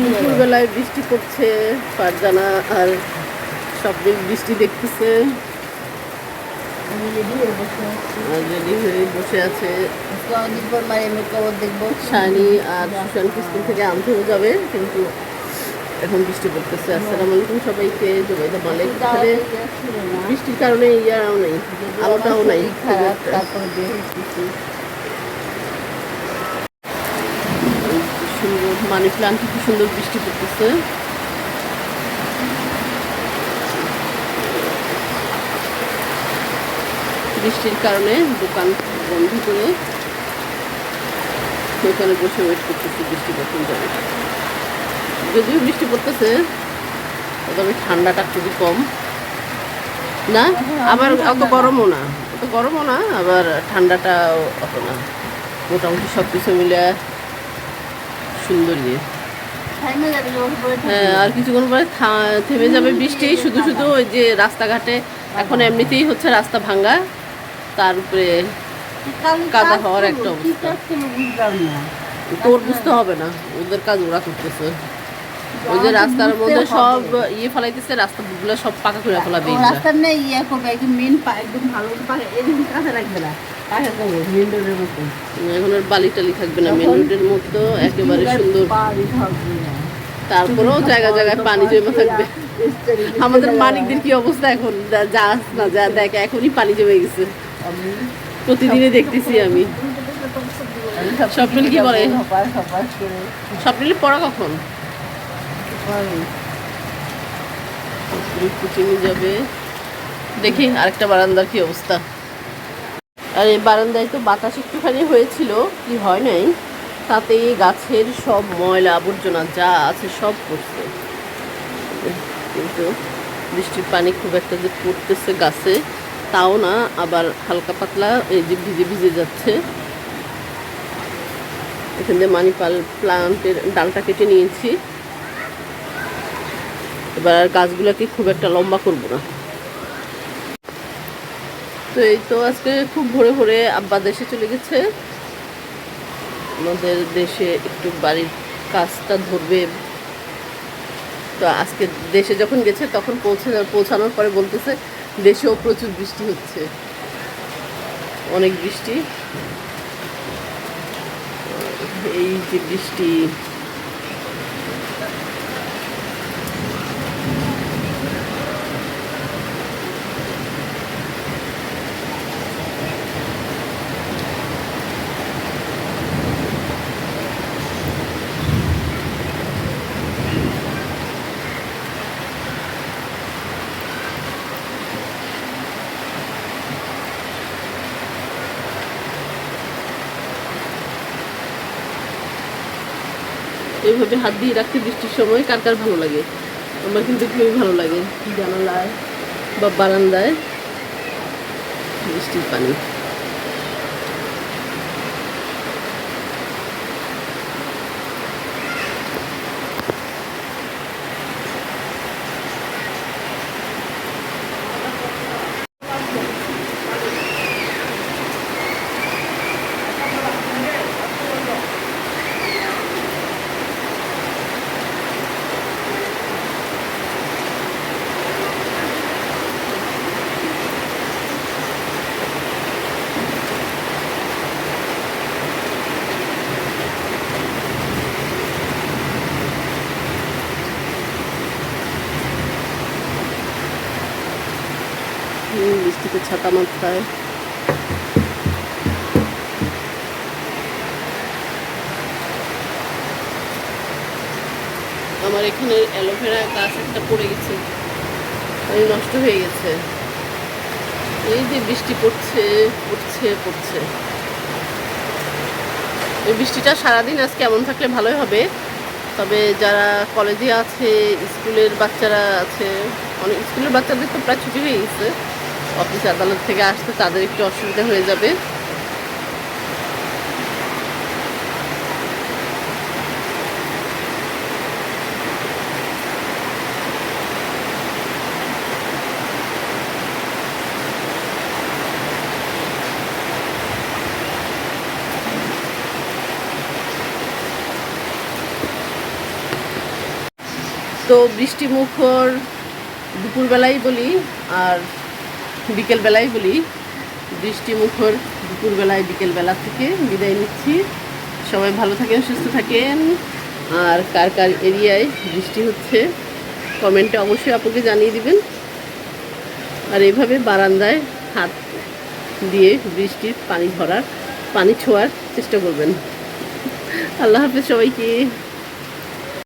দুপুরবেলায় বৃষ্টি পড়ছে, ফারজানা আর স্বপ্নিল বৃষ্টি দেখতেছে আর রেডি হয়ে বসে আছে। শানি আর সুশান্ত স্কুল থেকে আনতেও যাবে, কিন্তু এখন বৃষ্টি পড়তেছে। আসসালামু আলাইকুম সবাইকে। জুবাইদা মালিক। এখানে বৃষ্টির কারণে ইয়ারাও নেই, আলোটাও নাই। সুন্দর মানি প্লান্টে কি সুন্দর বৃষ্টি পড়তেছে। বৃষ্টির কারণে দোকান বন্ধ করে ওইখানে বসে ওয়েট করতেছি বৃষ্টি কখন যাবে। যদিও বৃষ্টি পড়তেছে, তবে ঠান্ডাটা খুবই কম না, আবার অত গরমও না, আবার ঠান্ডাটাও অত না। মোটামুটি সব কিছু মিলে সুন্দর ইয়ে। হ্যাঁ, আর কিছুক্ষণ পরে থেমে যাবে বৃষ্টি। শুধু শুধু ওই যে রাস্তাঘাটে এখন এমনিতেই হচ্ছে রাস্তা ভাঙ্গা, তার উপরে কাদা হওয়ার একটা অবস্থা। তোর বুঝতে হবে না, ওদের কাজ ওরা করতেছে। ওই যে রাস্তার মধ্যে সব ইয়ে ফেলাইতেছে, রাস্তাগুলো সব পাকা করে ফেলা দিয়ে রাস্তার নেই ইয়ে করবে একদম মেন একদম ভালো এরকম কাছে রাখবে না, মেন রোডের মতো। এখন আর বালি টালি থাকবে না, মেন রোডের মতো একেবারে সুন্দর। তারপরেও জায়গায় জায়গায় পানি জমে থাকবে। আমাদের মানিকদের কি অবস্থা এখন, যাস না যা দেখ, এখনই পানি জমে গেছে। প্রতিদিনে দেখতেছি আমি। স্বপ্নিল কি বলে? স্বপ্নিল পড়া কখন? কোচিংয়ে যাবে। দেখি আরেকটা বারান্দার কি অবস্থা। আর এই বারান্দায় তো বাতাস একটুখানি হয়েছিল, কি হয় নাই, তাতে গাছের সব ময়লা আবর্জনা যা আছে সব পড়ছে। কিন্তু বৃষ্টির পানি খুব একটা যে পড়তেছে গাছে তাও না, আবার হালকা পাতলা এই যে ভিজে ভিজে যাচ্ছে। এখান থেকে মানি প্লান্টের ডালটা কেটে নিয়েছি। এবার আর গাছগুলোকে খুব একটা লম্বা করবো না। তো এই তো আজকে খুব ভোরে ভোরে আব্বা দেশে চলে গেছে। আমাদের দেশে একটু বাড়ির কাজটা ধরবে। তো আজকে দেশে যখন গেছে তখন পৌঁছানোর পরে বলতেছে দেশেও প্রচুর বৃষ্টি হচ্ছে, অনেক বৃষ্টি। এই যে বৃষ্টি, এইভাবে হাত দিয়ে রাখতে বৃষ্টির সময় কার কার ভালো লাগে? আমার কিন্তু খুবই ভালো লাগে, জানালায় বা বারান্দায় বৃষ্টির পানি। বৃষ্টিতে ছাতা মাথায়। আমার এখানে অ্যালোভেরা গাছ একটা পড়ে গেছে, নষ্ট হয়ে গেছে। এই যে বৃষ্টি পড়ছে পড়ছে পড়ছে, এই বৃষ্টিটা সারাদিন আজকে এমন থাকলে ভালোই হবে। তবে যারা কলেজে আছে, স্কুলের বাচ্চারা আছে, অনেক স্কুলের বাচ্চাদের তো প্রায় ছুটি হয়ে গেছে, অফিস আদালত থেকে আসতে তাদের একটু অসুবিধা হয়ে যাবে। তো বৃষ্টি মুখর দুপুরবেলায় বলি আর বিকেলবেলায় বলি, বৃষ্টি মুখর দুপুরবেলায় বিকেলবেলা থেকে বিদায় নিচ্ছি। সবাই ভালো থাকেন, সুস্থ থাকেন। আর কার কার এরিয়ায় বৃষ্টি হচ্ছে কমেন্টে অবশ্যই আপনাকে জানিয়ে দিবেন। আর এইভাবে বারান্দায় হাত দিয়ে বৃষ্টির পানি ছোঁয়ার চেষ্টা করবেন। আল্লাহ হাফেজ সবাইকে।